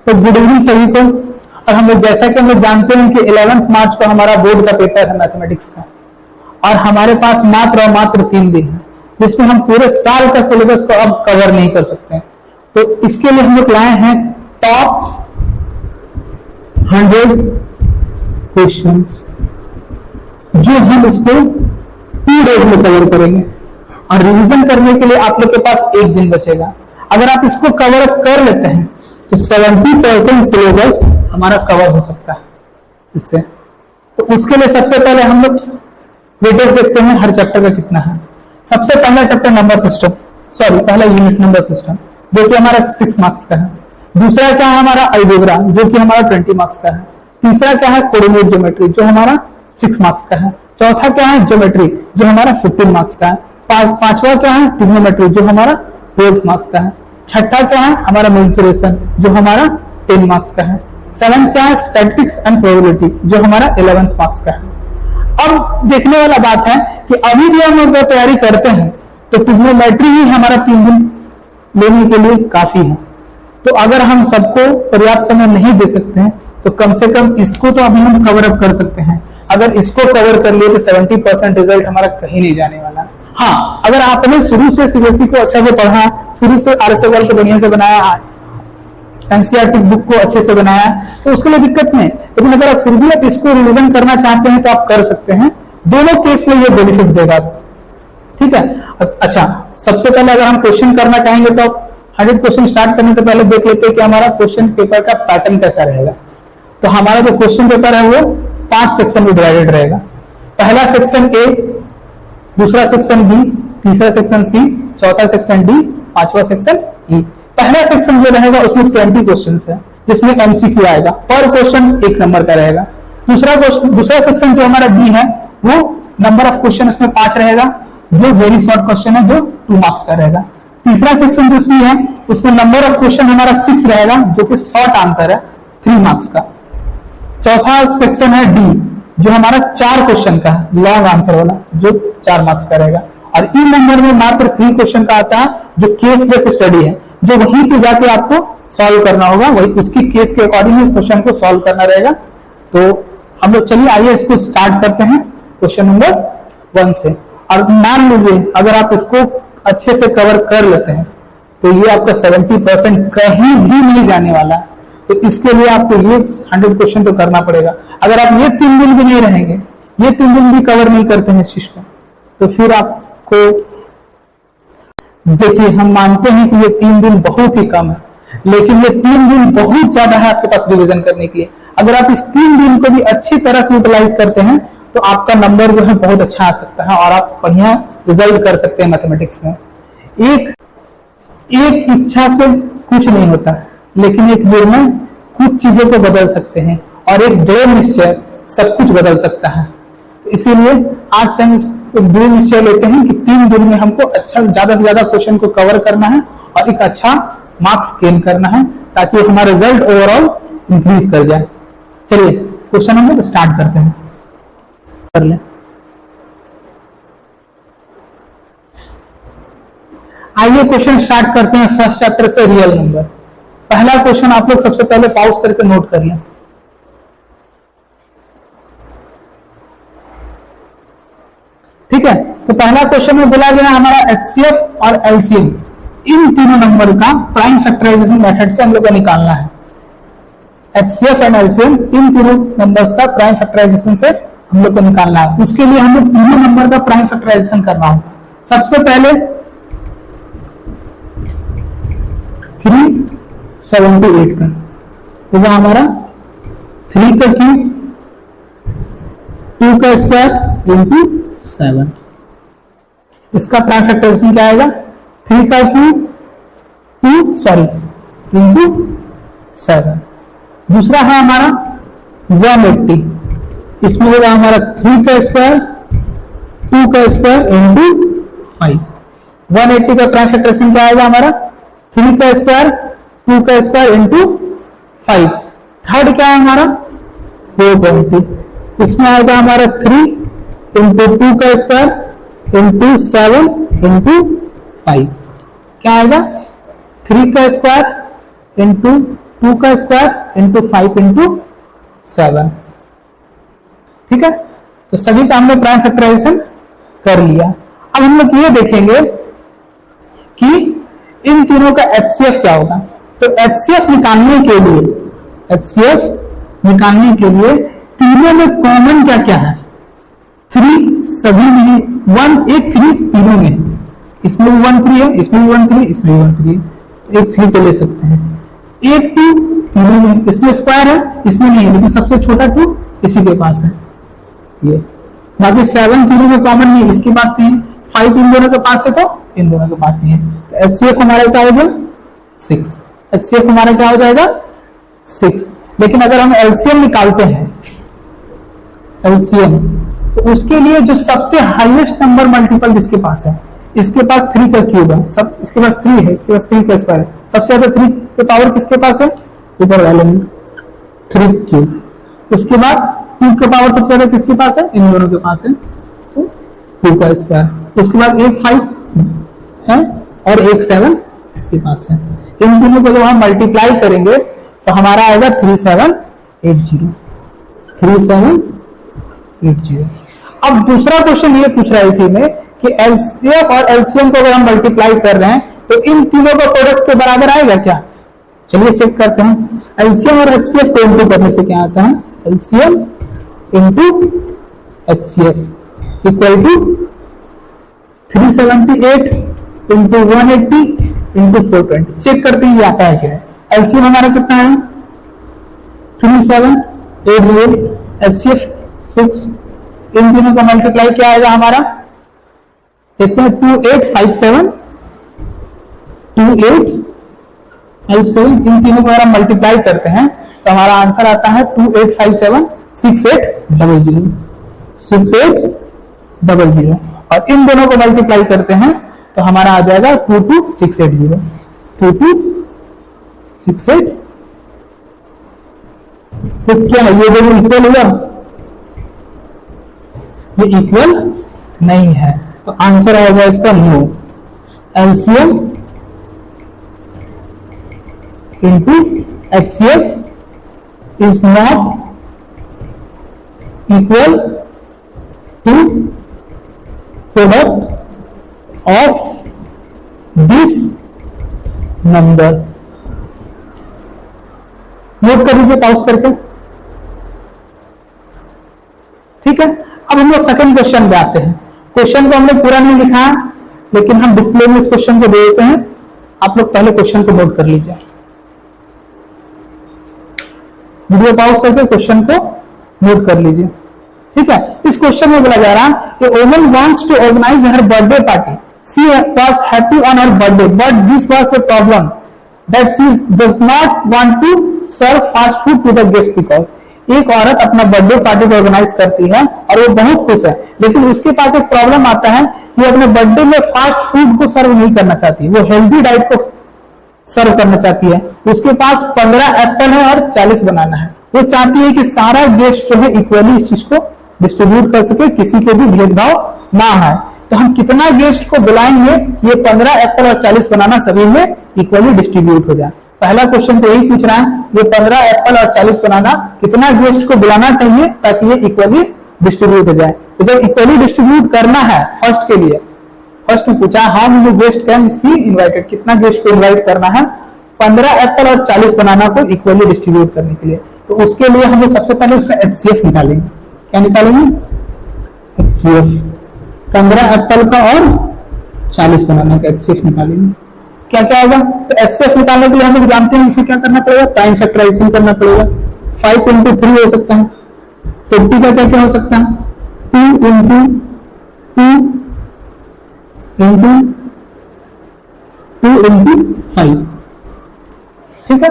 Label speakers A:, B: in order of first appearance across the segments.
A: तो good evening सभी को। और हम लोग जैसा कि हम लोग जानते हैं कि 11 मार्च को हमारा बोर्ड का पेपर है मैथमेटिक्स का, और हमारे पास मात्र 3 दिन है, जिसमें हम पूरे साल का सिलेबस को अब कवर नहीं कर सकते हैं। तो इसके लिए हम लोग लाए हैं टॉप 100 क्वेश्चंस, जो हम इसको 2 डेज में कवर करेंगे। और रिवीजन करने के लिए आप लोग के पास 1 दिन बचेगा। अगर आप इसको कवर अप कर लेते हैं तो 70% सिलेबस हमारा कवर हो सकता है इससे। तो उसके लिए सबसे पहले हम लोग वेटेज देखते हैं हर चैप्टर का कितना है। सबसे पहला चैप्टर नंबर सिस्टम, पहला यूनिट नंबर सिस्टम, जो कि हमारा 6 मार्क्स का है। दूसरा क्या है हमारा अलजेब्रा, जो कि हमारा 20 मार्क्स का है। तीसरा क्या है कोऑर्डिनेट ज्योमेट्री, जो हमारा 6 मार्क्स का है। चौथा क्या है ज्योमेट्री, जो हमारा 15 मार्क्स का है। पांचवा क्या है ट्रिग्नोमेट्री, जो हमारा 12 मार्क्स का है। छठा क्या है हमारा मेंसुरेशन, जो हमारा 10 मार्क्स का है। 7th क्या है स्टैटिस्टिक्स एंड प्रोबेबिलिटी, जो हमारा 11th मार्क्स का है। अब देखने वाला बात है कि अभी भी हम लोग तैयारी करते हैं तो ट्रिग्नोमेट्री ही हमारा 3 दिन लेने के लिए काफी है। तो अगर हम सबको पर्याप्त समय नहीं दे सकते हैं तो कम से कम इसको तो अभी हम कवर अप कर सकते हैं। अगर इसको कवर कर लिए तो 70% रिजल्ट हमारा कहीं नहीं जाने वाला। हाँ, अगर आपने शुरू से सीबीएसई को अच्छा से पढ़ा, शुरू से आरएसएल को बढ़िया से बनाया, एनसीईआरटी बुक को अच्छे से बनाया, तो उसके लिए दिक्कत नहीं। लेकिन अगर आप फिर भी आप इसको रिवीजन करना चाहते हैं तो आप कर सकते हैं। दोनों केस में ये बेनिफिट देगा, ठीक है। अच्छा, सबसे पहले अगर हम क्वेश्चन करना चाहेंगे तो आप 100 क्वेश्चन स्टार्ट करने से पहले देख लेते हैं कि हमारा क्वेश्चन पेपर का पैटर्न कैसा रहेगा। तो हमारा जो क्वेश्चन पेपर है वो 5 सेक्शन में डिवाइडेड रहेगा। पहला सेक्शन ए, दूसरा सेक्शन बी, तीसरा सेक्शन सी, चौथा सेक्शन डी, 5वां सेक्शन ई। पहला सेक्शन जो रहेगा उसमें 20 क्वेश्चन है, जिसमें एमसीक्यू आएगा। पर क्वेश्चन 1 नंबर का रहेगा। दूसरा सेक्शन जो हमारा बी है वो नंबर ऑफ क्वेश्चन उसमें 5 रहेगा, जो वेरी शॉर्ट क्वेश्चन है, जो 2 मार्क्स का रहेगा। तीसरा सेक्शन जो सी है उसमें नंबर ऑफ क्वेश्चन हमारा 6 रहेगा, जो कि शॉर्ट आंसर है, 3 मार्क्स का। चौथा सेक्शन है डी, जो हमारा 4 क्वेश्चन का है, लॉन्ग आंसर वाला, जो 4 मार्क्स का रहेगा। और ई नंबर में मात्र 3 क्वेश्चन का आता है, जो केस बेस्ड स्टडी है, जो वहीं पे जाके आपको सॉल्व करना होगा, वही उसकी केस के अकॉर्डिंग इस क्वेश्चन को सॉल्व करना रहेगा। तो हम लोग चलिए आइए इसको स्टार्ट करते हैं क्वेश्चन नंबर 1 से। और मान लीजिए अगर आप इसको अच्छे से कवर कर लेते हैं तो ये आपका 70% कहीं भी नहीं जाने वाला है। तो इसके लिए आपको ये 100 क्वेश्चन तो करना पड़ेगा। अगर आप ये 3 दिन भी नहीं रहेंगे, ये 3 दिन भी कवर नहीं करते हैं इस चीज को, तो फिर आपको देखिए, हम मानते हैं कि ये 3 दिन बहुत ही कम है, लेकिन ये 3 दिन बहुत ज्यादा है आपके पास रिवीजन करने के लिए। अगर आप इस 3 दिन को भी अच्छी तरह से यूटिलाइज करते हैं तो आपका नंबर जो है बहुत अच्छा आ सकता है और आप बढ़िया रिजल्ट कर सकते हैं मैथमेटिक्स में। एक इच्छा से कुछ नहीं होता है, लेकिन एक निर्णय कुछ चीजों को बदल सकते हैं, और एक दृढ़ निश्चय सब कुछ बदल सकता है। इसीलिए आज से हम दृढ़ निश्चय लेते हैं कि 3 दिन में हमको अच्छा ज्यादा से ज्यादा क्वेश्चन को कवर करना है और एक अच्छा मार्क्स गेन करना है, ताकि हमारा रिजल्ट ओवरऑल इंक्रीज कर जाए। चलिए क्वेश्चन हम लोग स्टार्ट करते हैं, कर लें। आइए क्वेश्चन स्टार्ट करते हैं फर्स्ट चैप्टर से, रियल नंबर। पहला क्वेश्चन आप लोग सबसे पहले पॉज करके नोट कर लें। ठीक है, तो पहला क्वेश्चन में बोला गया हमारा एचसीएफ और एलसीएम, इन तीनों नंबर का प्राइम फैक्टराइजेशन मेथड से हम लोग को निकालना है। एचसीएफ एंड एलसीएम, इन तीनों नंबर्स का प्राइम फैक्टराइजेशन से हम लोग को निकालना है। उसके लिए हम लोग तीनों नंबर का प्राइम फैक्टराइजेशन करना होगा। सबसे पहले 378 का होगा हमारा 3 का क्यूब, 2 का स्क्वायर इंटू 7। इसका प्राइम फैक्टराइजेशन क्या आएगा? 3 का क्यूब इंटू 7। दूसरा है हमारा 180, इसमें होगा हमारा 3 का स्क्वायर, 2 का स्क्वायर इंटू 5। 180 का प्राइम फैक्टराइजेशन क्या आएगा हमारा? 3 का स्क्वायर, 2 का स्क्वायर इंटू 5। थर्ड क्या है हमारा? 420, इसमें आएगा हमारा 3 इंटू 2 का स्क्वायर इंटू 7 इंटू 5। क्या आएगा? 3 का स्क्वायर इंटू 2 का स्क्वायर इंटू 5 इंटू 7। ठीक है, तो सभी का हमने प्राइम फैक्टराइजेशन कर लिया। अब हम लोग ये देखेंगे कि इन तीनों का एचसीएफ क्या होगा। तो एचसीएफ निकालने के लिए तीनों में कॉमन क्या क्या है? 3 सभी में, 1 एक 3 तीनों में, इसमें भी 1 3 है, इसमें भी 1 3, इसमें भी 1 3 है, एक 3 को ले सकते हैं। एक 2 तीनों में, इसमें स्क्वायर है, इसमें नहीं है, लेकिन सबसे छोटा 2 इसी के पास है ये। बाकी 7 तीनों में कॉमन नहीं, इसके पास नहीं है। 5 इन दोनों के पास है तो इन दोनों के पास नहीं है। तो एचसीएफ हमारा क्या हो गया? 6। एचसीएफ हमारा क्या हो जाएगा? 6। लेकिन अगर हम एलसीएम निकालते हैं, एलसीएम, तो उसके लिए जो सबसे हाईएस्ट नंबर मल्टीपल जिसके पास है, इसके पास 3 का क्यूब है, सब इसके पास 3 है, इसके पास 3 का स्क्वायर है, सबसे ज्यादा 3 के पावर किसके पास है? ऊपर वाले में 3 क्यूब। उसके बाद 2 का पावर सबसे ज्यादा किसके पास है? इन दोनों के पास है, तो 2 का स्क्वायर। उसके बाद एक 5 है और एक 7 इसके पास है। इन तीनों को जब हम मल्टीप्लाई करेंगे तो हमारा आएगा 3780। 3780। अब दूसरा क्वेश्चन ये पूछ रहा है इसी में कि एलसीएफ और एलसीएम को अगर हम मल्टीप्लाई कर रहे हैं तो इन तीनों का प्रोडक्ट के बराबर आएगा क्या? चलिए चेक करते हैं। एलसीएम और एचसीएफ को इंटू करने से क्या आता है? LCM into HCF equal to 378 into 180 into 420। Check करते हैं ये आता है क्या। एलसीएम हमारा कितना है? 3780, एचसीएफ 6। इन तीनों का मल्टीप्लाई क्या आएगा हमारा? देखते हैं, 2857, 2857। इन तीनों को अगर हम मल्टीप्लाई करते हैं तो हमारा आंसर आता है 2857 6800 6800। और इन दोनों को मल्टीप्लाई करते हैं तो हमारा आ जाएगा 22680 2268। तो क्या ये दोनों इक्वल हुआ? ये इक्वल नहीं है, तो आंसर आएगा इसका no. LCM into HCF is not equal to product of this number. Note कर लीजिए पॉज करके। ठीक है, अब हम लोग सेकंड क्वेश्चन पे आते हैं। क्वेश्चन को हमने पूरा नहीं लिखा है, लेकिन हम डिस्प्ले में इस क्वेश्चन को दे देते हैं। आप लोग पहले क्वेश्चन को नोट कर लीजिए, वीडियो पॉज करके क्वेश्चन को नोट कर लीजिए। ठीक है, इस क्वेश्चन में बोला जा रहा है कि woman wants to organize her birthday party. She was happy on her birthday, but this was a problem that she does not want to serve fast food to the guest. Because एक औरत अपना birthday party को organise करती है और वो बहुत खुश है, लेकिन उसके पास एक प्रॉब्लम आता है कि अपने बर्थडे में फास्ट फूड को सर्व नहीं करना चाहती, वो हेल्दी डाइट को सर्व करना चाहती है। उसके पास 15 एप्पल है और 40 बनाना है। वो चाहती है कि सारा गेस्ट जो है इक्वली इस चीज को डिस्ट्रीब्यूट कर सके, किसी को भी भेदभाव ना है। तो हम कितना गेस्ट को बुलाएंगे ये 15 एप्पल और 40 बनाना सभी में इक्वली डिस्ट्रीब्यूट हो जाए। पहला क्वेश्चन तो यही पूछ रहा है, ये 15 एप्पल और 40 बनाना कितना गेस्ट को बुलाना चाहिए ताकि ये इक्वली डिस्ट्रीब्यूट हो जाए। तो जब इक्वली डिस्ट्रीब्यूट करना है फर्स्ट के लिए, फर्स्ट में पूछा how many guest can see invited, कितना गेस्ट को इनवाइट करना है 15 एप्पल और 40 बनाना को इक्वली डिस्ट्रीब्यूट करने के लिए। तो उसके लिए हम लोग सबसे पहले उसका एचसीएफ निकालेंगे। क्या निकालेंगे? एचसीएफ 15 एप्पल का और 40 बनाना का एचसीएफ निकालेंगे। क्या क्या होगा? तो एचसीएफ निकालने के लिए हम लोग जानते हैं इसे क्या करना पड़ेगा, टाइम फैक्टराइजेशन करना पड़ेगा। 5 इंटू 3 हो सकता है, 50 का क्या क्या हो सकता है, 2 इंटू 5। ठीक है,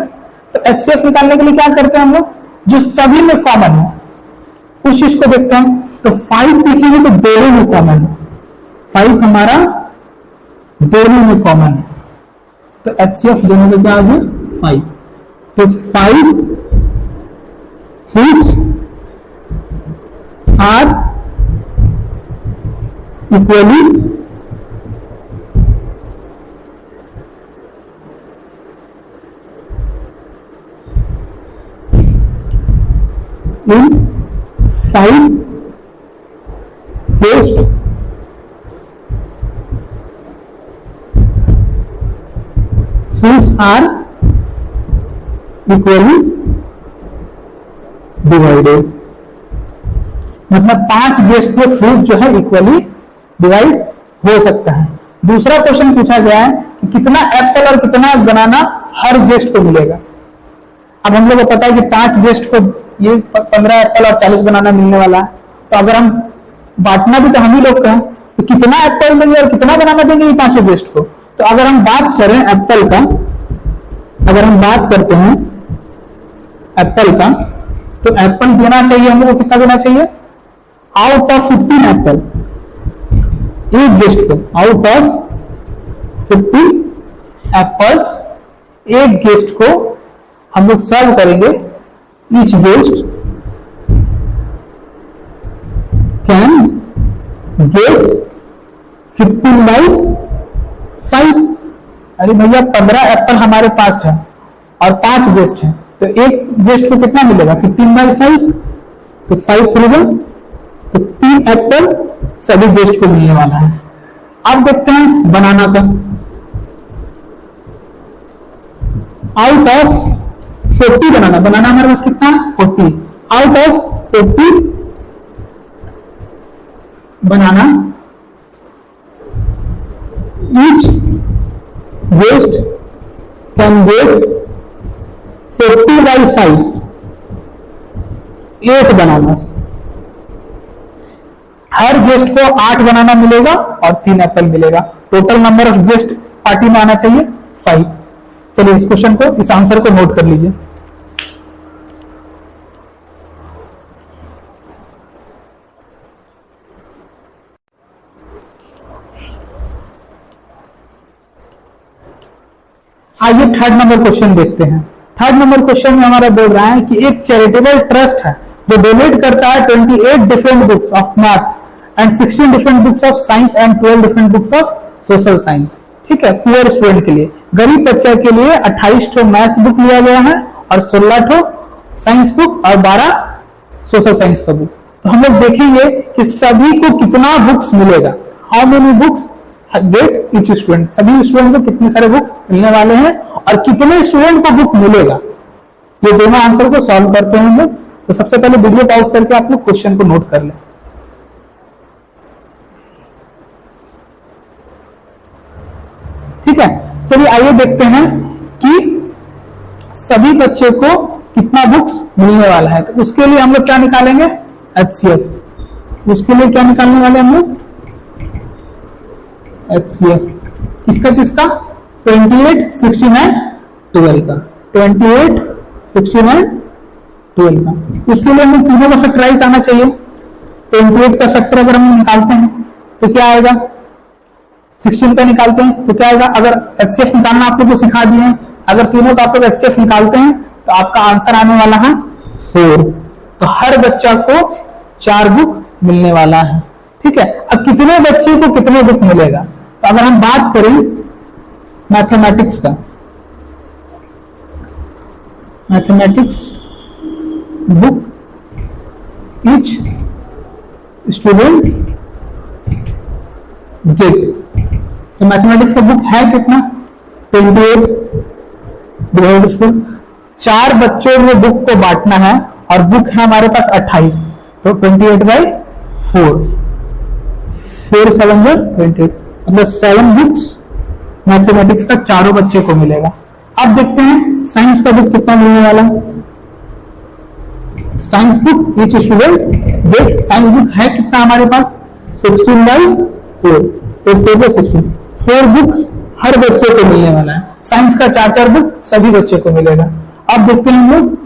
A: तो एचसीएफ निकालने के लिए क्या करते हैं हम लोग, जो सभी में कॉमन है उस चीज को देखते हैं। तो 5 देखेंगे तो दोनों में कॉमन है, 5 हमारा दोनों में कॉमन है, तो एचसीएफ दोनों में क्या आ गया 5। तो 5 foods are equally in 5 guest fruits are equally divided। मतलब 5 गेस्ट पे फ्रूट जो है इक्वली डिवाइड हो सकता है। दूसरा क्वेश्चन पूछा गया है कि कितना एप्पल और कितना बनाना हर गेस्ट को मिलेगा। अब हम लोग को पता है कि 5 गेस्ट को ये 15 एप्पल और 40 बनाना मिलने वाला है, तो अगर हम बांटना भी तो हम ही लोग का है, तो कितना एप्पल देंगे और कितना बनाना देंगे ये 5 गेस्ट को। तो अगर हम बात करें एप्पल का, अगर हम बात करते हैं एप्पल का, तो एप्पल देना चाहिए हम लोग को, कितना देना चाहिए? आउट ऑफ 15 एप्पल एक गेस्ट को, आउट ऑफ 50 एप्पल्स एक गेस्ट को हम लोग सर्व करेंगे। Each guest can get 15/5। अरे भैया 15 एप्पल हमारे पास है और 5 गेस्ट हैं, तो एक गेस्ट को कितना मिलेगा? 15/5। तो 5 3 तो 3 एप्पल सभी गेस्ट को मिलने वाला है। अब देखते हैं बनाना का। आउट ऑफ 40 बनाना, बनाना हमारे पास कितना? 40। Out of 40 banana each guest can get 40/5 8 banana. Her guest को 8 बनाना मिलेगा और 3 एप्पल मिलेगा। Total number of guest party में आना चाहिए 5। चलिए इस क्वेश्चन को, इस आंसर को नोट कर लीजिए। आइए थर्ड नंबर क्वेश्चन देखते हैं। थर्ड नंबर क्वेश्चन में हमारा बोल रहा है कि एक चैरिटेबल ट्रस्ट है जो डोनेट करता है 28 different books of math and 16 different books of science and 12 different books of social science. ठीक है, पुअर स्टूडेंट के लिए, गरीब बच्चे के लिए 28 ठो मैथ बुक लिया गया है और 16 ठो साइंस बुक और 12 सोशल साइंस का बुक। तो हम लोग देखेंगे कि सभी को कितना बुक्स मिलेगा। How many books gate each student, सभी स्टूडेंट को कितने सारे बुक मिलने वाले हैं और कितने स्टूडेंट को बुक मिलेगा। ये दोनों आंसर को सॉल्व करते हैं हम लोग। तो सबसे पहले वीडियो पॉज करके आप लोग क्वेश्चन को नोट कर लें। ठीक है, चलिए आइए देखते हैं कि सभी बच्चे को कितना बुक्स मिलने वाला है। तो उसके लिए हम लोग क्या निकालेंगे? HCF। उसके लिए क्या निकालने वाले हम लोग? HCF किसका किसका? 28, 69, 12 का। 28, 69, 12 का। उसके लिए हमें तीनों का फैक्टराइज आना चाहिए। 28 का फैक्टर अगर हम निकालते हैं तो क्या आएगा? 16 का निकालते हैं तो क्या आएगा? अगर HCF निकालना आप लोग को सिखा दिए हैं, अगर तीनों का आप लोग HCF निकालते हैं तो आपका आंसर आने वाला है 4। तो हर बच्चा को 4 बुक मिलने वाला है। ठीक है, अब कितने बच्चे को कितने बुक मिलेगा? तो अगर हम बात करें मैथमेटिक्स का, mathematics book each student gate, तो मैथमेटिक्स का बुक है कितना? 28 डिवाइडेड 4। 4 बच्चों में बुक को बांटना है और बुक है हमारे पास 28, तो 28/4। 4 7 28, मतलब 7 बुक्स मैथमेटिक्स का चारों बच्चे को मिलेगा। अब देखते हैं साइंस का बुक कितना मिलने वाला। Science book each student gate, science book है कितना हमारे पास? 16/4, तो 4/16, 4 बुक्स हर बच्चे को मिलने वाला है। साइंस का 4 बुक सभी बच्चे को मिलेगा। अब देखते हैं हम लोग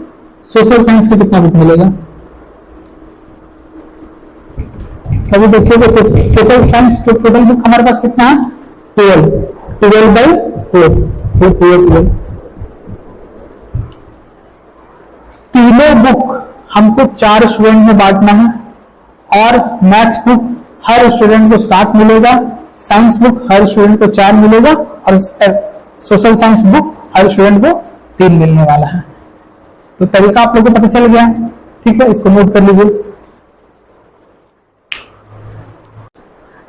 A: सोशल साइंस का कितना बुक मिलेगा। सभी बच्चों को सोशल साइंस के टोटल बुक हमारे पास कितना है? 12/4, तो 12। तीनों बुक हमको 4 स्टूडेंट में बांटना है और मैथ्स बुक हर स्टूडेंट को 7 मिलेगा, साइंस बुक हर स्टूडेंट को 4 मिलेगा और सोशल साइंस बुक हर स्टूडेंट को 3 मिलने वाला है। तो तरीका आप लोगों को पता चल गया। ठीक है, इसको नोट कर लीजिए।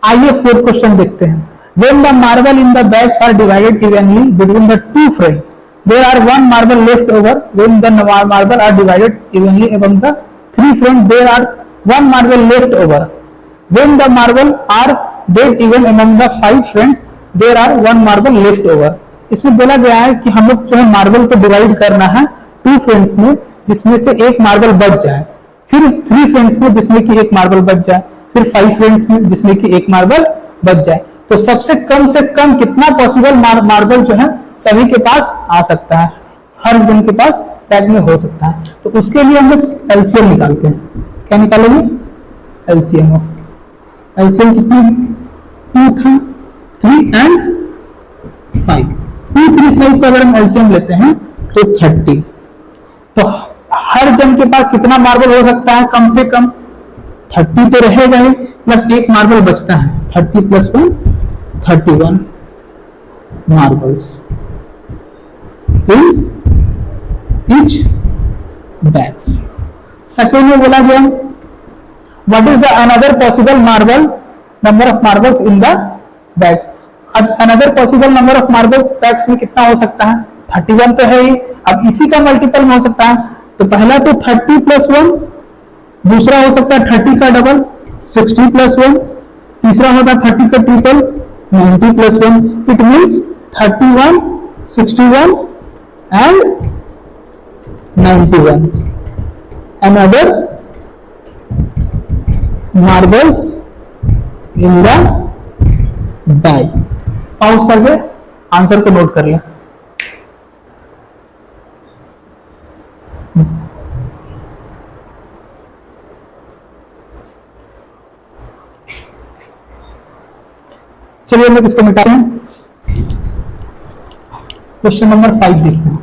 A: आइए फोर्थ क्वेश्चन देखते हैं। When the marble in the bags are divided evenly between the two friends, there are one marble left over. When the marble are divided evenly among the three friends, there are one marble left over. When the marble are dead even among the five friends, there are one marble left over. इसमें बोला गया है कि हम लोग जो है marble को डिवाइड करना है टू फ्रेंड्स में, जिसमें से एक मार्बल बच जाए, फिर थ्री फ्रेंड्स में जिसमें कि एक मार्बल बच जाए, फिर फाइव फ्रेंड्स में जिसमें कि एक मार्बल बच जाए। तो सबसे कम से कम कितना पॉसिबल मार्बल जो है सभी के पास आ सकता है, हर जन के पास पैक में हो सकता है। तो उसके लिए हम लोग एलसीएम निकालते हैं। क्या निकालेंगे? एलसीएम ऑफ एलसीएम कितनी? 2 था, 3 एंड 5। 2, 3, 5 का अगर हम एलसीएम लेते हैं तो 30। तो हर जन के पास कितना मार्बल हो सकता है? कम से कम 30 तो रहेगा ही, प्लस एक मार्बल बचता है। 30 + 1 31 marbles in each bags. Second में बोला गया what is the another possible marble number of marbles in the bags. Another possible number of marbles bags में कितना हो सकता है? 31 तो है ही, अब इसी का मल्टीपल में हो सकता है। तो पहला तो 30 + 1, दूसरा हो सकता है 30 का डबल 60 + 1, तीसरा होता है 30 का ट्रिपल 90 + 1। इट मीन्स 31, 61 and 91 another marbles in the bag. Pause करके आंसर को नोट कर लें। चलिए हम लोग इसको मिटाते हैं। क्वेश्चन नंबर 5 देखते हैं।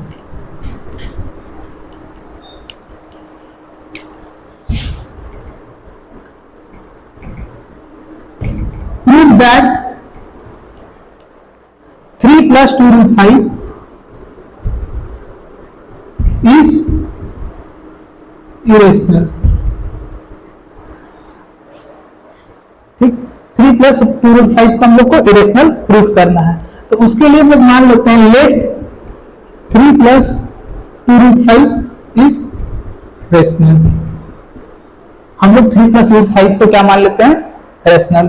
A: Prove that 3 + 2√5 is irrational। ठीक, 3 + 2√5 को हम लोग को इरेशनल प्रूफ करना है। तो उसके लिए हम लोग मान लेते हैं लेट 3 + 2√5 इज रेशनल। हम लोग 3 + √5 को क्या मान लेते हैं? रेशनल।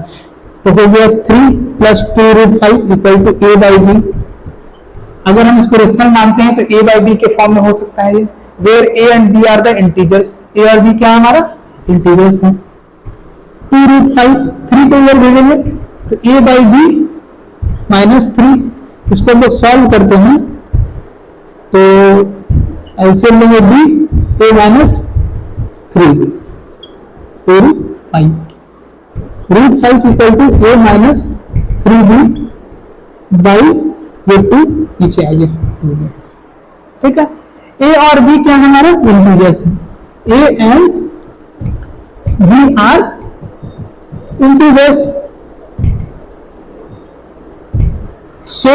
A: तो हो गया 3 + 2√5 = a/b। अगर हम इसको रेशनल मानते हैं तो a/b के फॉर्म में हो सकता है ये, where a and b are the integers. a और b क्या है? हमारा इंटीजर्स है। 2√5 3 को इधर भेजेंगे तो a/b -3। इसको हम लोग सॉल्व करते हैं तो एलसीएम लेंगे b a - 3 √5 √5 = a - 3b by ये 2 नीचे आइए। ठीक है, a और b क्या है? हमारा इंटीजर्स है। a and b are integers, so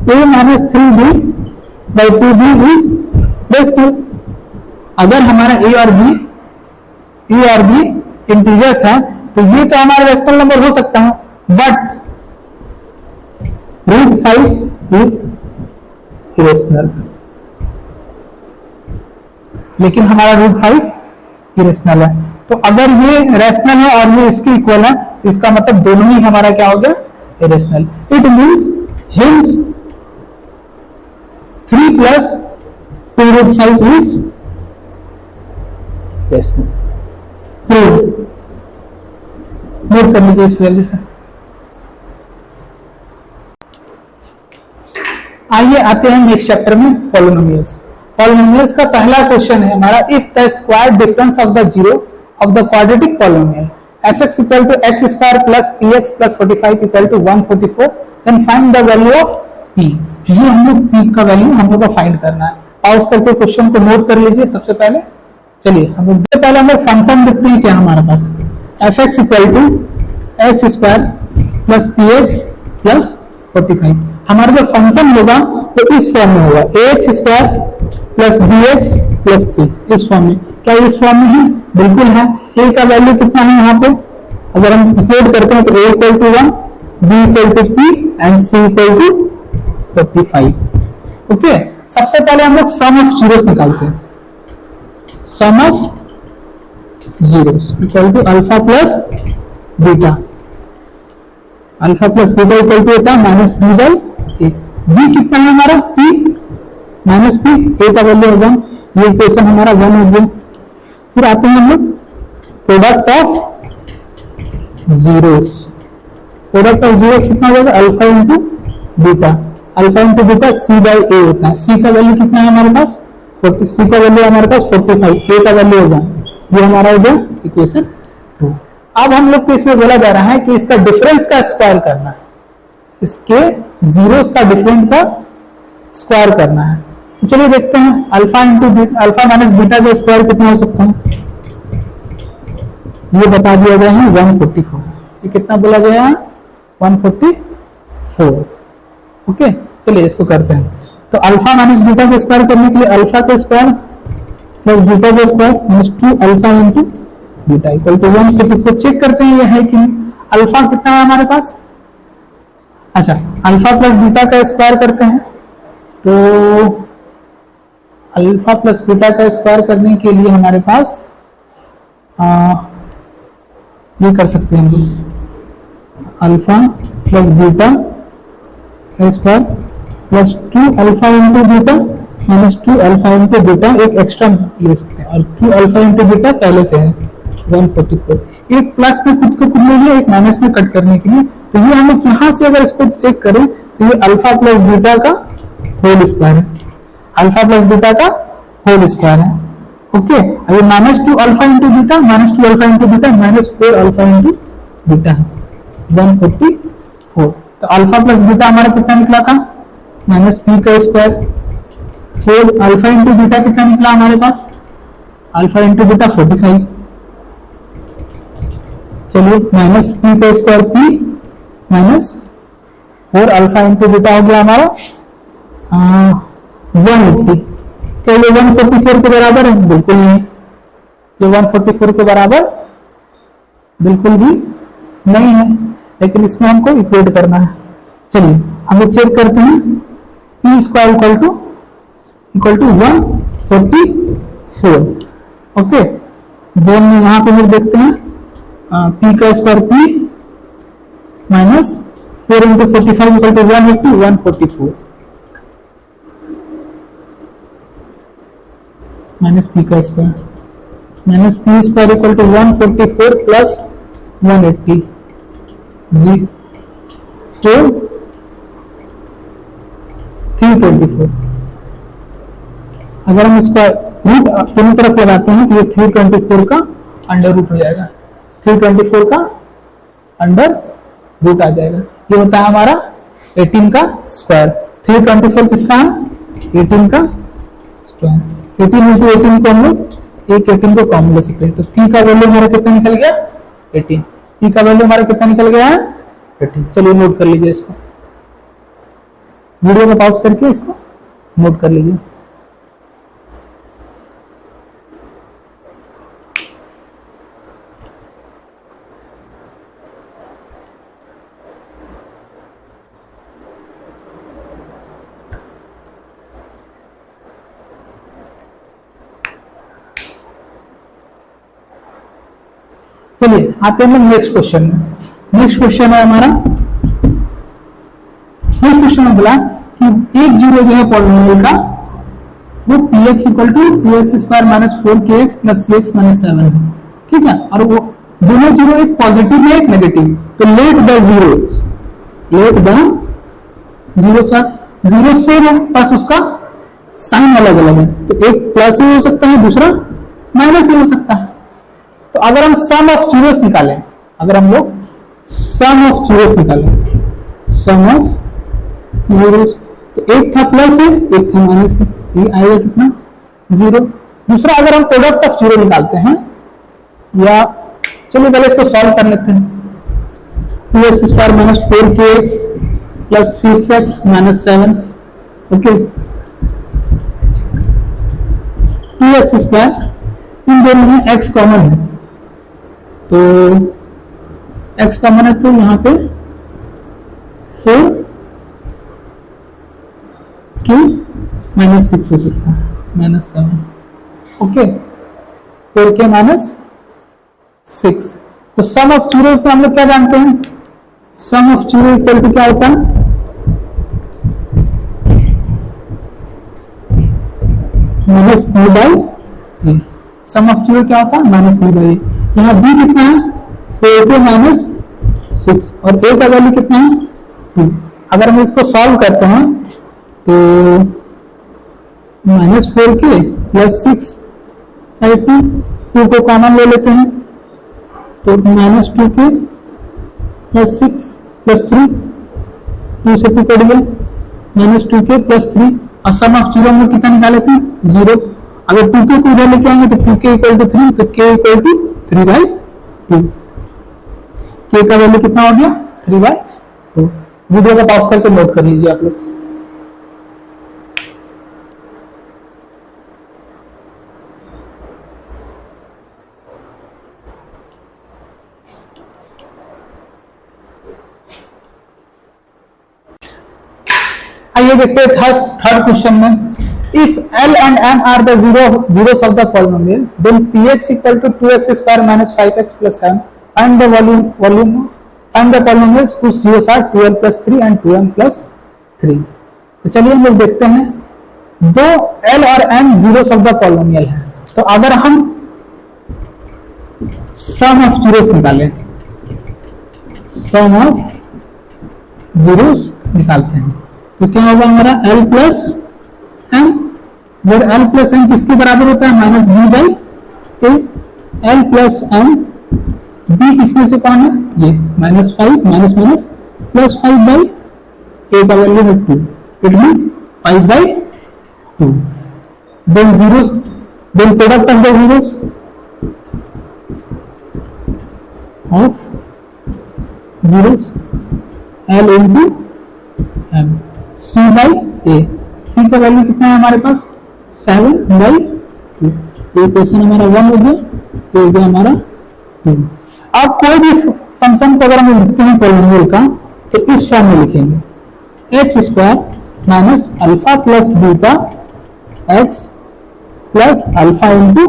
A: a - 3b by 2b is rational। अगर हमारा a और b इंटीजर्स है तो ये तो हमारा रेशनल नंबर हो सकता है, बट √5 इज इरेशनल। लेकिन हमारा √5 इरेशनल है। तो अगर ये रेशनल है और ये इसके इक्वल है तो इसका मतलब दोनों ही हमारा क्या हो गया? Irrational. It means hints 3 + 2√5 is rational. Prove. Note कर लीजिए इस वैल्यू से। आइए आते हैं नेक्स्ट चैप्टर में पॉलिनोमियल्स। पॉलिनोमियल्स का पहला क्वेश्चन है हमारा, if the square difference of the zero of the quadratic polynomial f(x) = x² + px + 45 = 144, then find the value of p। ये हम लोग p का वैल्यू हम लोग को फाइंड करना है। पाउस करके क्वेश्चन को नोट कर लीजिए सबसे पहले। चलिए हम लोग पहले हम लोग फंक्शन देखते हैं क्या हमारे पास। f(x) = x² + px + 45। हमारा जो फंक्शन होगा तो इस फॉर्म में होगा ax² plus B X plus C, इस फॉर्म में। क्या इस फॉर्म में है? बिल्कुल है। ए का वैल्यू कितना है यहाँ पे? अगर हम इक्वेट करते हैं तो A equal to 1, B equal to P and C equal to 45। Okay, सबसे पहले हम लोग सम ऑफ जीरोस निकालते हैं। Sum of zeros equal to alpha plus beta. Alpha plus beta equal to होता है minus B by A. B कितना है हमारा? पी माइनस पी, ए का वैल्यू है 1। ये इक्वेशन हमारा 1 हो गया। फिर आते हैं हम लोग product of zeros. Product of zeros कितना हो जाएगा? Alpha into beta. Alpha into beta C by A होता है। सी का वैल्यू कितना है हमारे पास? 40। सी का वैल्यू हमारे पास 45। ए का वैल्यू होगा, ये हमारा हो गया इक्वेशन 2। अब हम लोग को इसमें बोला जा रहा है कि इसका डिफरेंस का स्क्वायर करना है, इसके जीरोस का डिफरेंस का स्क्वायर करना है। तो चलिए देखते हैं, alpha into beta, alpha minus beta का स्क्वायर कितना हो सकता है? ये बता दिया गया है 144। ये कितना बोला गया है? 144। ओके, चलिए इसको करते हैं। तो अल्फा माइनस बीटा का स्क्वायर करने के लिए अल्फा का स्क्वायर प्लस बीटा का square minus 2 alpha into beta equal to 144। Check करते हैं ये है कि नहीं। अल्फा कितना है हमारे पास? अच्छा, अल्फा प्लस बीटा का स्क्वायर करते हैं। तो अल्फा प्लस बीटा का स्क्वायर करने के लिए हमारे पास ये कर सकते हैं हम लोग, अल्फा प्लस बीटा का square plus 2 alpha into beta minus 2 alpha into beta, एक एक्स्ट्रा ले सकते हैं। और 2 अल्फा इंटू बीटा पहले से है 144। एक प्लस में खुद को खुद ले लिया, एक माइनस में कट करने के लिए। तो ये हम लोग यहाँ से अगर इसको चेक करें तो ये अल्फा प्लस बीटा का होल स्क्वायर है। अल्फा प्लस बीटा का होल स्क्वायर है। ओके, ये minus 2 alpha into beta minus 2 alpha into beta minus 4 alpha into beta है 144। तो अल्फा प्लस बीटा हमारा कितना निकला था? माइनस पी का स्क्वायर। 4 अल्फा इंटू बीटा कितना निकला हमारे पास? Alpha into beta 45। चलिए, माइनस पी का square P minus 4 alpha into beta हो गया हमारा 180। तो ये 144 के बराबर है? बिल्कुल नहीं। ये 144 के बराबर बिल्कुल भी नहीं है, लेकिन इसमें हमको इक्वेट करना है। चलिए हम लोग चेक करते हैं। P square equal to 144। Okay, दोनों में यहां पे हम देखते हैं पी का square P minus 4 into 45 equal to 180, 144 minus P का square minus P square equal to 144 plus 180 4 324। अगर हम इसका रूट दोनों तरफ लगाते हैं तो ये 324 का अंडर रूट हो जाएगा। 324 का अंडर रूट आ जाएगा। ये होता है हमारा 18 का स्क्वायर। 324 किसका है? 18 का स्क्वायर। 18 इंटू 18 को हम लोग एक 18 को कॉमन ले सकते हैं। तो पी का वैल्यू हमारा कितना निकल गया? 18। पी का वैल्यू हमारा कितना निकल गया है? 18। चलिए नोट कर लीजिए इसको, वीडियो को पॉज करके इसको नोट कर लीजिए। चलिए आते हैं नेक्स्ट क्वेश्चन में। नेक्स्ट क्वेश्चन है हमारा, नेक्स्ट क्वेश्चन में बोला कि एक जीरो जो है पॉलिनोमियल का वो px equal to px square minus 4kx plus cx minus 7 है। ठीक है, और वो दोनों जीरो एक पॉजिटिव है एक नेगेटिव। तो लेट द जीरो सेम है, बस उसका साइन अलग अलग है। तो एक प्लस ही हो सकता है, दूसरा माइनस ही हो सकता है। तो अगर हम सम ऑफ जीरोस निकालें, अगर हम लोग सम ऑफ जीरोस निकालें, सम ऑफ जीरोस, तो एक था प्लस है एक था माइनस है, ये आएगा कितना? 0। दूसरा अगर हम प्रोडक्ट ऑफ जीरो निकालते हैं, या चलिए पहले इसको सॉल्व कर लेते हैं। 2x square minus 4kx plus 6x minus 7। Okay, X square, इन दोनों में एक्स कॉमन है, तो एक्स कॉमन है तो यहाँ पे 4 माइनस 6 हो सकता है, -7। Okay, 4 minus 6। तो सम ऑफ जीरोस में हम लोग क्या जानते हैं, sum of zero equal to क्या होता है, minus B by A. Sum of zero क्या होता है, माइनस बी बाई ए। यहाँ बी कितना है, 4 माइनस 6, और ए का वैल्यू कितना है, 2। अगर हम इसको सॉल्व करते हैं तो -4 प्लस 6 बाई 2 को कॉमन ले लेते हैं, तो -2 प्लस 6 प्लस 3, 2 से 2 कट गया, -2 प्लस 3, और सम ऑफ जीरो में कितना निकाले थे, 0। अगर 2 को इधर लेके आएंगे तो 2 इक्वल टू 3, तो k इक्वल टू 3/2। k का वैल्यू कितना हो गया, 3/2। वीडियो को पॉज करके नोट कर लीजिए आप लोग। आइए देखते हैं थर्ड क्वेश्चन में, if L and M are the zeros of the polynomial, then Px equal to 2x square minus 5x plus 7, and the volume and the polynomials whose zeros are 2l plus 3 and 2m plus 3। तो चलिए हम लोग देखते हैं, दो L और M zeros of the polynomial है, तो अगर हम सम ऑफ जीरोस निकालें, सम ऑफ जीरोस निकालते हैं, तो क्या होगा हमारा L प्लस M, और L प्लस M किसके बराबर होता है, minus B by A. L plus M, B इसमें से कौन है, ये -5 minus minus plus 5 by A का वैल्यू है 2, it means 5/2। Then zeros, then product of the zeros of zeros L into M, C by A. C का value कितना है हमारे पास, 7/2। ये क्वेश्चन हमारा 1 हो गया, तो हो गया हमारा 2। अब कोई भी फंक्शन को अगर हम लिखते हैं पॉलिनोमियल का, तो इस फॉर्म में लिखेंगे, x square minus alpha plus beta x plus alpha into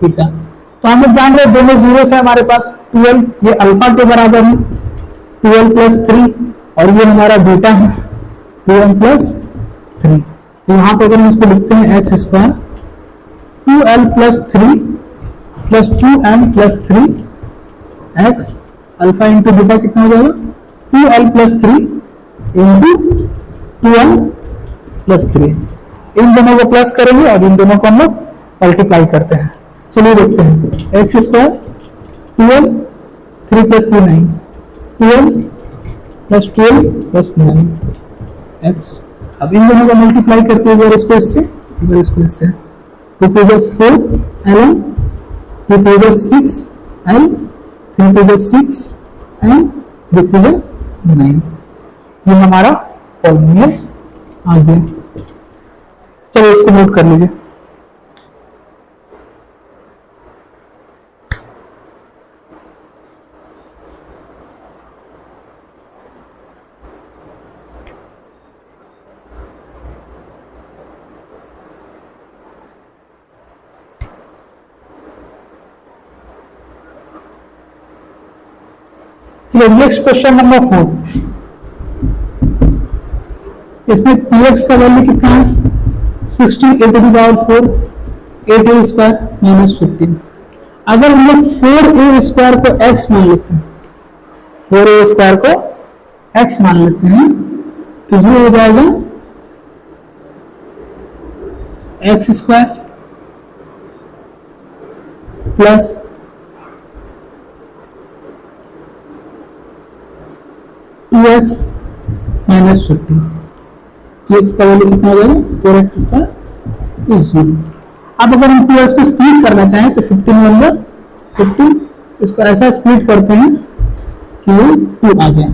A: beta. तो हम लोग जान रहे दोनों जीरो है हमारे पास, 12 ये अल्फा के बराबर है, 12 प्लस 3, और ये हमारा बीटा है 2m प्लस 3। तो यहाँ पे अगर हम इसको लिखते हैं x square 2l plus 3 plus 2m plus 3 x alpha into beta कितना हो जाएगा, 2l plus 3 into 2m plus 3। इन दोनों को प्लस करेंगे और इन दोनों को हम लोग मल्टीप्लाई करते हैं। चलिए देखते हैं, x square 12 3 plus 3 9, 12 plus 12 plus 9 x. अब इन दोनों को मल्टीप्लाई करते हुए इसको इससे, इधर इसको इससे, तो 2 to 4 L, 2 to 6 L, 3 to 6 and 3 to 9। ये हमारा पॉलिनोमियल आ गया। चलो इसको नोट कर लीजिए। चलिए नेक्स्ट क्वेश्चन नंबर 4, इसमें px का वैल्यू कितना है, 16 a to the power 4, 8a square minus 15। अगर हम लोग 4a स्क्वायर को x मान लेते हैं, 4a स्क्वायर को x मान लेते हैं, तो ये हो जाएगा x square plus 2x minus 15। x का वैल्यू कितना हो जाएगा, 4x स्क्वायर इज 0। अब अगर हम 2x को स्प्लिट करना चाहें तो 15 होगा 15, इसको ऐसा स्प्लिट करते हैं कि ये 2 आ जाए,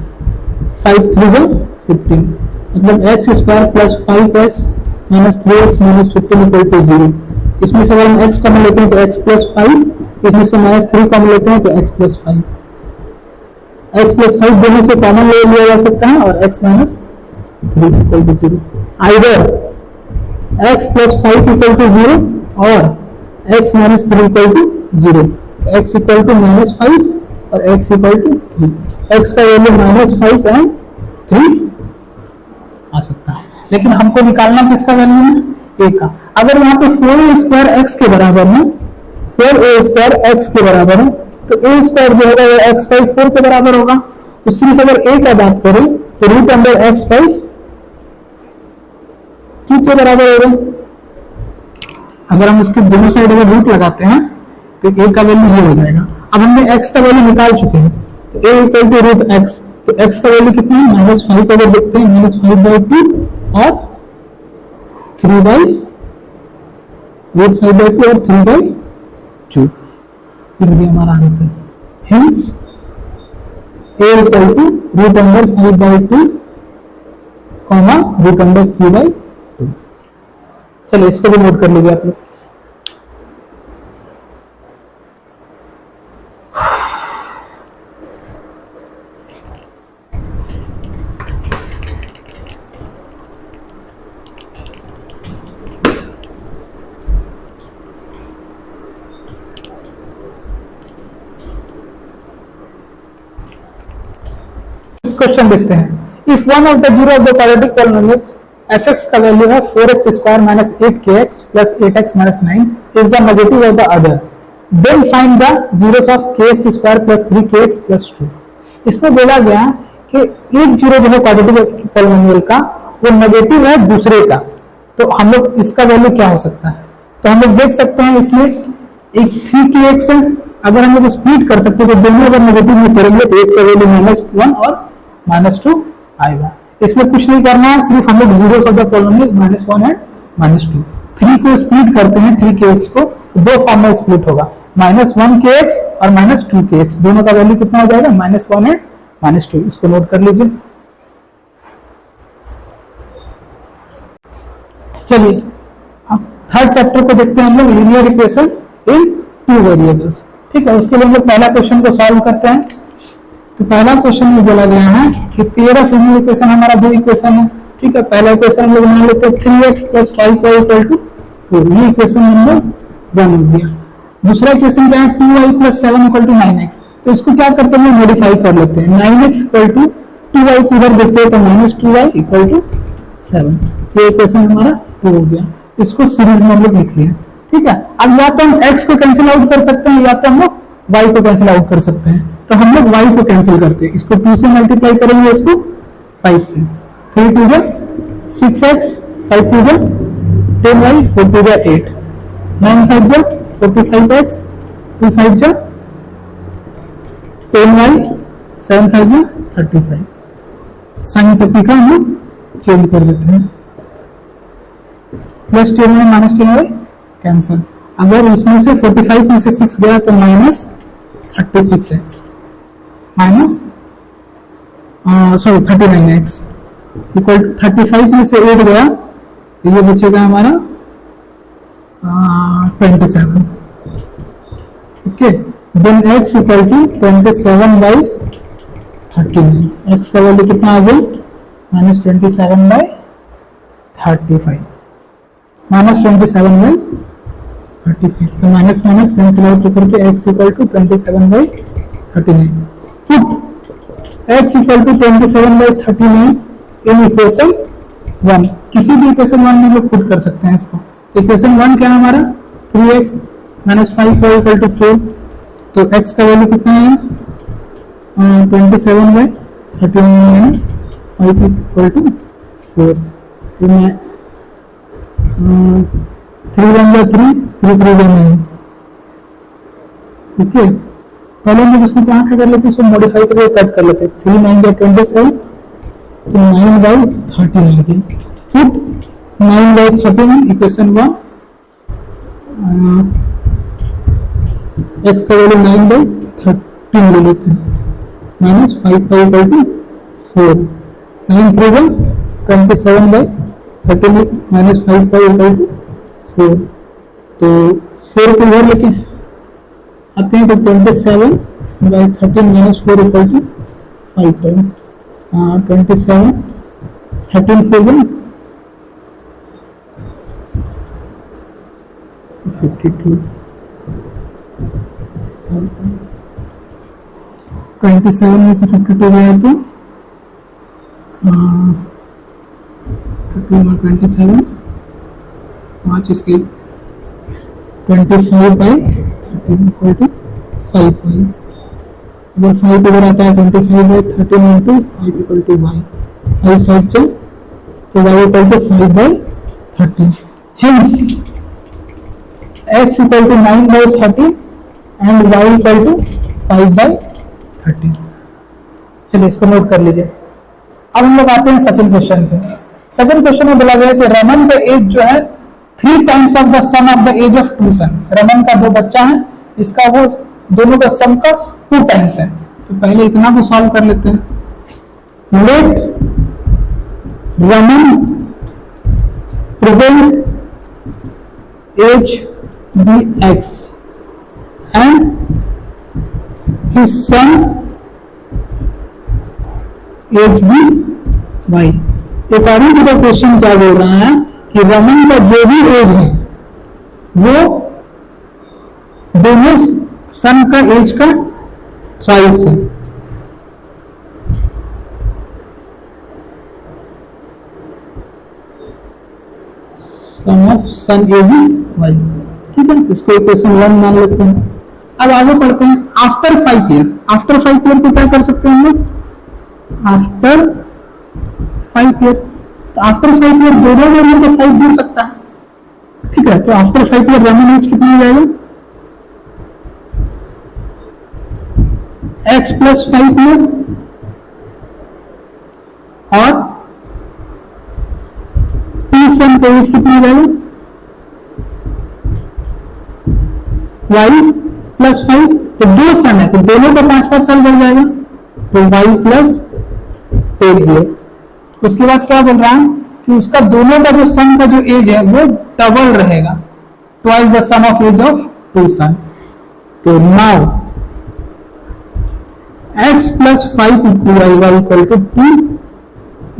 A: 5 3 15, मतलब x square plus 5x minus 3x minus 15 equal to 0। इसमें से अगर हम x कॉमन लेते हैं तो x प्लस 5, इसमें से -3 कॉमन लेते हैं तो x प्लस 5। x प्लस 5 दोनों से कॉमन ले लिया जा सकता है और x minus 3 equal to 0। Either x plus 5 equal to 0 और x minus 3 equal to 0। x equal to -5 और x इक्वल टू 3। x का वैल्यू -5.3 आ सकता है, लेकिन हमको निकालना किसका वैल्यू है, a का। अगर यहाँ पे 4a स्क्वायर x के बराबर है, 4a स्क्वायर x के बराबर है, तो a स्क्वायर जो होगा वो x बाई 4 के बराबर होगा। तो सिर्फ अगर a का बात करें तो रूट अंडर x बाई 2 के बराबर होगा। अगर हम उसके दोनों साइड में रूट लगाते हैं तो a का वैल्यू ये हो जाएगा। अब हमने x का वैल्यू निकाल चुके हैं, तो a equal to root x, तो x का वैल्यू कितना है -5 अगर देखते हैं -5/2 और 3/2 और 3/2, ये हो गया हमारा answer. Hence a equal to root under 5/2 comma root under 3/2। चलो इसको भी नोट कर लीजिए आप लोग। क्वेश्चन देखते हैं। If one of the zero of the quadratic polynomials fx का वैल्यू है 4x square minus 8kx plus 8x minus 9 is the negative of the other, then find the zeros of kx square plus 3kx plus 2। इसमें बोला गया कि एक zero जो है quadratic polynomial का वो नेगेटिव है दूसरे का, तो हम लोग इसका वैल्यू क्या हो सकता है। तो हम लोग देख सकते हैं इसमें एक 3kx है, अगर हम लोग स्प्लिट कर सकते हैं तो दोनों अगर नेगेटिव में करेंगे तो एक का वैल्यू -1 और -2 आएगा। इसमें कुछ नहीं करना है, सिर्फ हम लोग zeros of the polynomial -1 and -2। 3 को स्प्लिट करते हैं 3kx को, तो दो फॉर्म में स्प्लिट होगा, -1kx और -2kx, दोनों का वैल्यू कितना हो जाएगा -1 एंड -2। इसको नोट कर लीजिए। चलिए अब थर्ड चैप्टर को देखते हैं हम लोग, लीनियर इक्वेशन इन 2 वेरिएबल्स। ठीक है, उसके लिए हम लोग पहला क्वेश्चन को सॉल्व करते हैं। तो पहला क्वेश्चन में बोला गया है कि पेयर ऑफ लीनियर इक्वेशन हमारा 2 इक्वेशन है। ठीक है, पहला इक्वेशन हम लोग मान लेते हैं 3x plus 5y equal to 4, ये इक्वेशन नंबर 1 हो गया। दूसरा इक्वेशन क्या है 2y plus 7 equal to 9x, तो इसको क्या करते हैं मॉडिफाई कर लेते हैं, 9x इक्वल टू 2y को इधर भेजते हैं तो -2y इक्वल टू 7, ये इक्वेशन हमारा 2 हो गया। इसको सीरीज में हम लोग लिख लिया। ठीक है, अब या तो हम x को कैंसिल आउट कर सकते हैं या तो हम लोग y को कैंसिल आउट कर सकते हैं, तो हम लोग y को कैंसिल करते हैं, इसको 2 से मल्टीप्लाई करेंगे, इसको 5 से, 3 2 जा 6x, 5 2 जा 10y, 4 2 जा 8, 9 5 जा 45x, 2 5 जा 10y, 7 5 जा 35। साइन से पी का हम लोग चेंज कर देते हैं, plus 10y minus 10y cancel. अगर इसमें से 45 में से 6 गया तो -36x minus 39x equal to 35 में से 8 गया तो ये बचेगा हमारा 27। Okay, then x equal to 27/39, x का वैल्यू कितना आ गया -27/35, -27/35, तो माइनस माइनस कैंसिल आउट करके x equal to 27/39। Put x equal to 27/39 in equation 1, किसी भी इक्वेशन 1 में लोग पुट कर सकते हैं इसको। इक्वेशन 1 क्या है हमारा 3x minus 5y equal to 4, तो x का वैल्यू कितना है 27/39 माइनस 5 इक्वल टू 4, तो मैं 3 1 3 3 3 9। ओके, पहले हम इसको क्या कर लेते हैं, इसको मॉडिफाई करके कट कर लेते हैं, 3 9 27 तो 9/13 की पुट 9/13 इक्वेशन 1, x का वैल्यू 9/13 ले लेते हैं, minus 5 equal to 4, 9 3 27/13 minus 5 equal to 4, तो 4 को इधर लेके आते हैं तो 27 बाई 13 माइनस 4 इक्वल टू 5. 27 13 4 52. 27 में से 52 गया तो 27 5 इसके 25 बाई 13 इक्वल टू 5y. अगर 5 इधर आता है 25 by 13 into 5 equal to y. 5 5 से तो y equal to 5 by 13. Hence x equal to 9 by 13 and y equal to 5 by 13. चलिए इसको नोट कर लीजिए. अब हम लोग आते हैं सेकंड क्वेश्चन पे. सेकंड क्वेश्चन में बोला गया कि रमन का एज जो है 3 times of the sum of the age of 2 son. Raman का 2 बच्चा है, इसका वो दोनों का सम का 2 टाइम्स है. तो पहले इतना को सॉल्व कर लेते हैं. Let Raman present age be x and his son age be y. According to the question क्या बोल रहा है कि रमन का जो भी एज है वो दोनों सन का एज का ट्वाइस है. Sum of son age is y. ठीक है, इसको इक्वेशन 1 मान लेते हैं. अब आगे पढ़ते हैं. आफ्टर 5 ईयर, आफ्टर 5 ईयर को क्या कर सकते हैं हम लोग? आफ्टर 5 ईयर, तो आफ्टर 5 ईयर दोनों में तो 5 गिर सकता है. ठीक है, तो आफ्टर 5 ईयर रमन एज कितना हो जाएगा? x प्लस 5 ईयर और p सन का एज कितना हो जाएगा? y plus 5. तो 2 सन है तो दोनों का 5-5 साल बढ़ जाएगा, तो y प्लस 10 ईयर. उसके बाद क्या बोल रहा है कि उसका दोनों का जो सन का जो एज है वो डबल रहेगा, twice the sum of age of 2 son. तो now x plus 5 into y equal to 2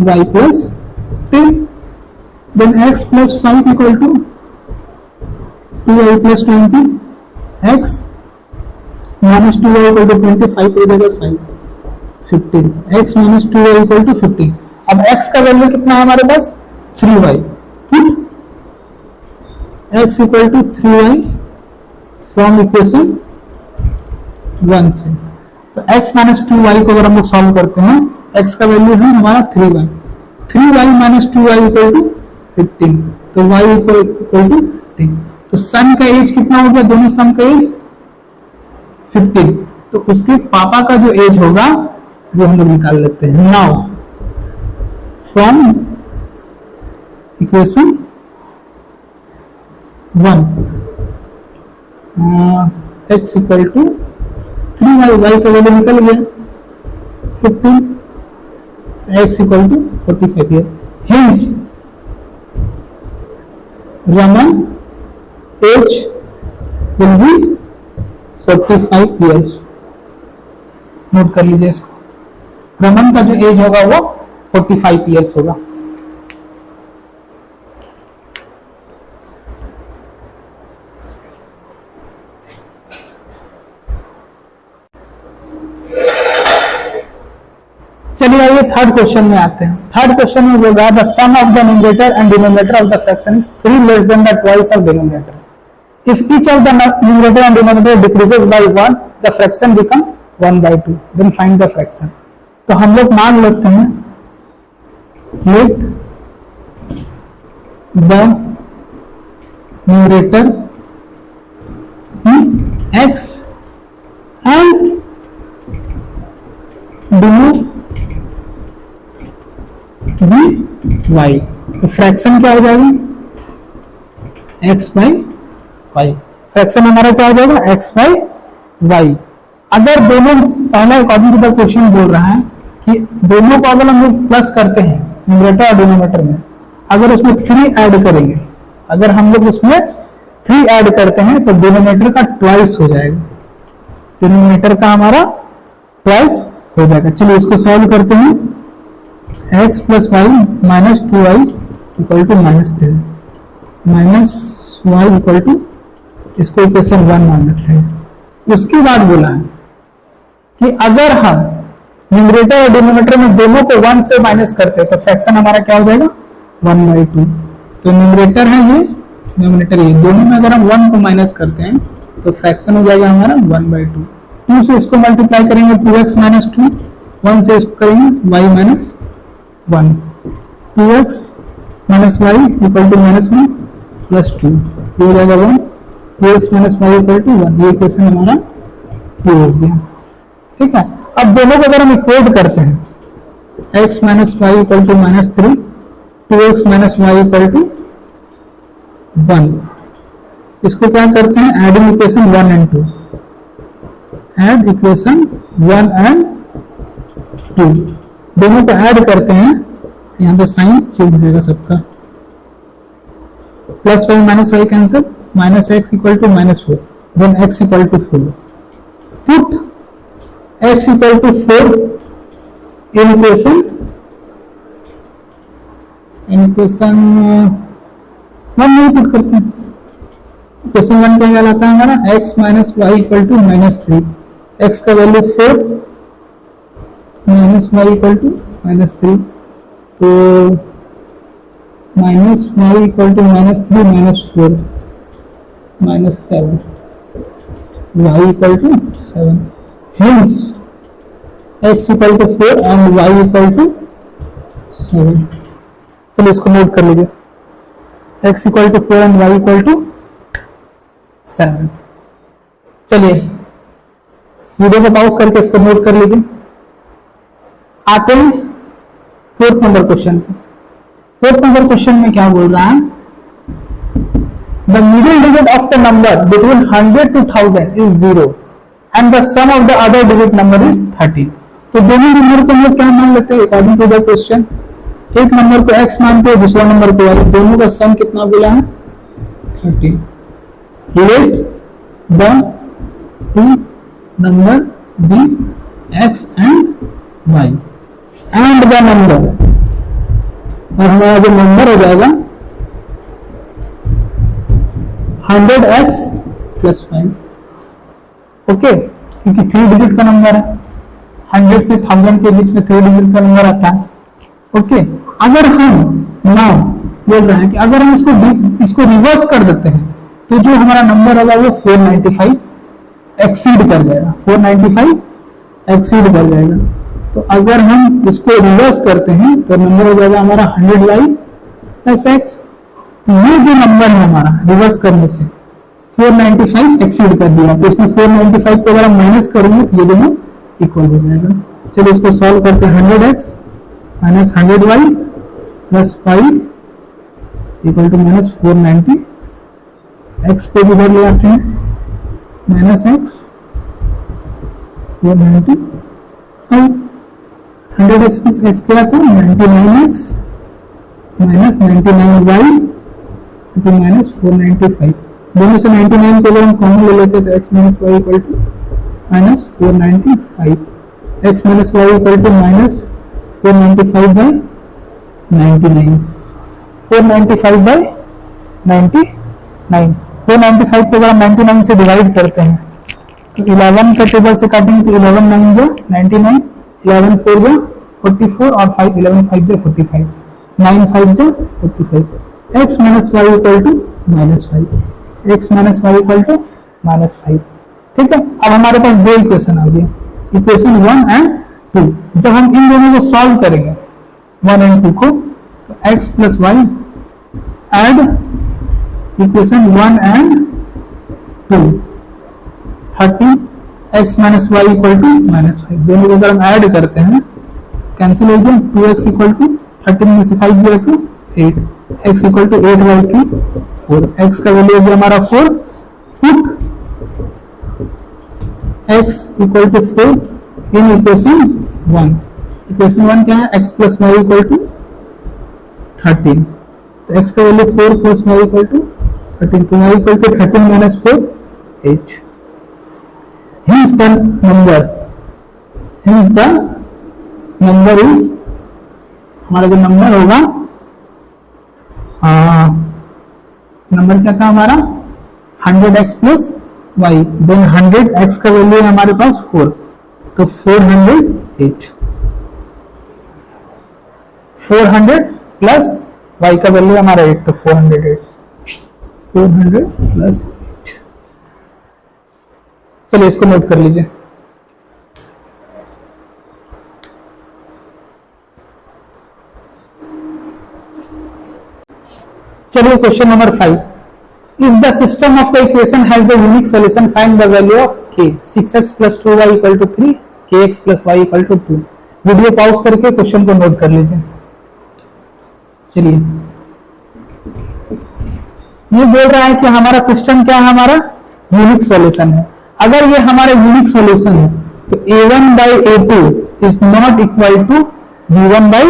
A: y plus 10. Then x plus 5 equal to 2y plus 20. x minus 2y equal to 25 हो जाएगा 5 15. x minus 2y equal to 15. अब x का value कितना है हमारे पास? 3y. ठीक, x equal to 3y from equation 1 से. तो x माइनस 2y को अगर हम लोग सॉल्व करते हैं, x का वैल्यू है हमारा 3y. 3y minus 2y equal to 15. तो y इक्वल टू 10. तो सन का एज कितना हो गया? दोनों सन का एज 15. तो उसके पापा का जो एज होगा वो हम लोग निकाल लेते हैं. Now from equation 1 x equal to 3y, y का वैल्यू निकल गया 15. x equal to 45 year. Hence Raman age will be 45 years. Note कर लीजिए इसको. रमन का जो एज होगा वो 45 ईयर्स होगा. चलिए आइए थर्ड क्वेश्चन में आते हैं. थर्ड क्वेश्चन में बोल रहा है the sum of the numerator and denominator of the fraction is 3 less than the twice of denominator. If each of the numerator and denominator decreases by 1, the fraction become 1/2. Then find the fraction. तो हम लोग मान लेते हैं let the numerator be x and denominator be y. तो fraction क्या हो जाएगा? x by y. फ्रैक्शन हमारा क्या हो जाएगा? x by y. अगर दोनों, पहला अकॉर्डिंग टू द क्वेश्चन बोल रहा है कि दोनों को अगर हम लोग प्लस करते हैं न्यूमरेटर और डिनोमिनेटर में, अगर उसमें 3 ऐड करेंगे, अगर हम लोग उसमें 3 ऐड करते हैं तो डिनोमिनेटर का ट्वाइस हो जाएगा, डिनोमिनेटर का हमारा ट्वाइस हो जाएगा। चलिए इसको सॉल्व करते हैं। x plus y minus 2y equal to -3 minus y equal to, इसको इक्वेशन 1 मान लेते हैं। उसके बाद बोला है कि अगर हम न्यूमरेटर और डिनोमिनेटर में दोनों को 1 से माइनस करते हैं तो फ्रैक्शन हमारा क्या हो जाएगा 1/2। तो न्यूमरेटर है ये, डिनोमिनेटर ये, दोनों में अगर हम 1 को माइनस करते हैं तो फ्रैक्शन हो जाएगा हमारा 1/2। 2 से इसको मल्टीप्लाई करेंगे 2x माइनस 2, 1 से इसको करेंगे y minus 1, 2x minus y equal to -1 plus 2, ये हो जाएगा 1, 2x minus y equal to 1। ये क्वेश्चन हमारा ये हो गया, ठीक है। अब दोनों को अगर हम इक्वेट करते हैं x minus y equal to -3, 2x minus y equal to 1, इसको क्या करते हैं adding equation 1 and 2, add equation 1 and 2, दोनों को ऐड करते हैं, यहाँ पे साइन चेंज हो जाएगा सबका, plus y minus y cancel, minus x equal to -4, then x equal to 4, put x equal to 4 in equation 1 नहीं पुट करते हैं। क्वेश्चन 1 क्या कहलाता है हमारा x minus y equal to -3, x का value 4 minus y equal to -3, तो minus y equal to -3 minus 4 -7, y equal to 7, hence x equal to 4 and y equal to 7। चलिए इसको नोट कर लीजिए, x equal to 4 and y equal to 7। चलिए video को pause करके इसको note कर लीजिए। आते हैं 4th नंबर क्वेश्चन पे। 4th नंबर क्वेश्चन में क्या बोल रहा है, the middle digit of the number between 100 to 1000 is 0 and the sum of the other digit number is 30। तो दोनों नंबर को हम लोग क्या मान लेते हैं अकॉर्डिंग टू द क्वेश्चन, एक नंबर को x मानते हैं, दूसरा नंबर को y, दोनों का सम कितना बोला है 30। Let the two number be x and y and the number, और हमारा जो नंबर हो जाएगा 100x प्लस 5, ओके, क्योंकि 3 डिजिट का नंबर है, 100 से 1000 के बीच में 3 डिजिट का नंबर आता है, ओके। अगर हम नाउ बोल रहे हैं कि अगर हम इसको रिवर्स कर देते हैं तो जो हमारा नंबर होगा वो 495 एक्सीड कर जाएगा, 495 एक्सीड कर जाएगा। तो अगर हम इसको रिवर्स करते हैं तो नंबर हो जाएगा हमारा 100y प्लस x। ये जो नंबर है हमारा रिवर्स करने से 495 एक्सीड कर दिया, तो इसमें 495 को अगर हम माइनस करेंगे तो ये दोनों इक्वल हो जाएगा। चलिए इसको सॉल्व करते हैं, 100x minus 100y plus 5 equal to -490, x को भी इधर ले आते हैं, minus x 495, 100x plus x क्या था 99x माइनस 99y माइनस 495, दोनों से 99 को अगर हम कॉमन ले लेते हैं तो x minus y equal to minus 495, x minus y equal to minus 495 by 99, 495 by 99, 495 को अगर हम 99 से डिवाइड करते हैं तो 11 का टेबल से काटेंगे तो 11 9 जो 99, 11 4 जो 44 और 5 11 5 जो 45, 9 5 जो 45, x minus y equal to -5, x minus y equal to -5, ठीक है। अब हमारे पास दो इक्वेशन आ गए, इक्वेशन 1 एंड 2। जब हम इन दोनों को सॉल्व करेंगे 1 एंड 2 को तो x plus y add equation 1 and 2, 30 x minus y equal to -5, दोनों को अगर हम ऐड करते हैं कैंसिल हो गया, 2x इक्वल टू 30 में से 5 गया तो 8, x इक्वल टू 8/3 4, x का वैल्यू हो गया हमारा 4, put x equal to 4 in equation 1। Equation 1 क्या है, x plus y equal to 13, तो x का value 4 plus y equal to 13 तो y equal to 13 minus 4 8। Hence the number is हमारा जो नंबर होगा, नंबर क्या था हमारा 100x plus Y, then 100x का वैल्यू है हमारे पास 4, तो 408। 400 प्लस y का वैल्यू हमारा 8, तो 408 प्लस 8। चलिए इसको नोट कर लीजिए। चलिए question number 5, if the system of the equation has the unique solution find the value of k 6x plus 2y equal to 3 kx plus y equal to 2। Video pause करके question को note कर लीजिए। चलिए ये बोल रहा है कि हमारा सिस्टम क्या है, हमारा यूनिक सॉल्यूशन है। अगर ये हमारा यूनिक सॉल्यूशन है तो a1 by a2 is not equal to b1 by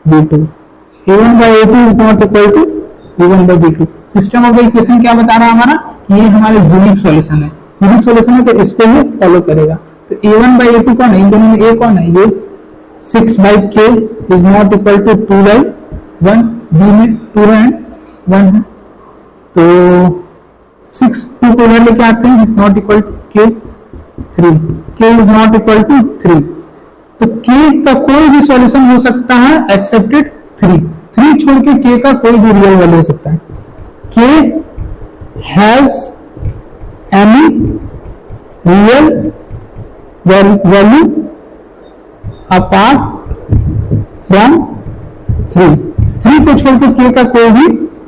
A: b2। a1 by a2 is not equal to b1 by b2। System of the equation क्या बता रहा है हमारा, ये हमारा यूनिक सॉल्यूशन है। यूनिक सॉल्यूशन है तो इसको ही फॉलो करेगा। तो a1 by a2 कौन है, इन दोनों में a कौन है, ये 6 by k is not equal to 2 by 1, b में 2 एंड 1 है, तो 6 2 को उधर लेके आते हैं, is not equal to k 3, k is not equal to 3। तो k का कोई भी सॉल्यूशन हो सकता है एक्सेप्टेड 3 छोड़ के k का कोई भी रियल वैल्यू हो सकता है। k has any real value apart from 3 को छोड़ के k का कोई भी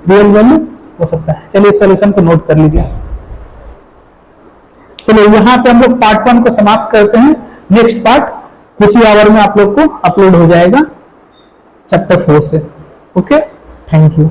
A: रियल वैल्यू हो सकता है। चलिए सॉल्यूशन को नोट कर लीजिए। चलिए यहां पे हम लोग पार्ट 1 को समाप्त करते हैं। नेक्स्ट पार्ट कुछ ही आवर में आप लोग को अपलोड हो जाएगा चैप्टर 4 से। Okay, thank you.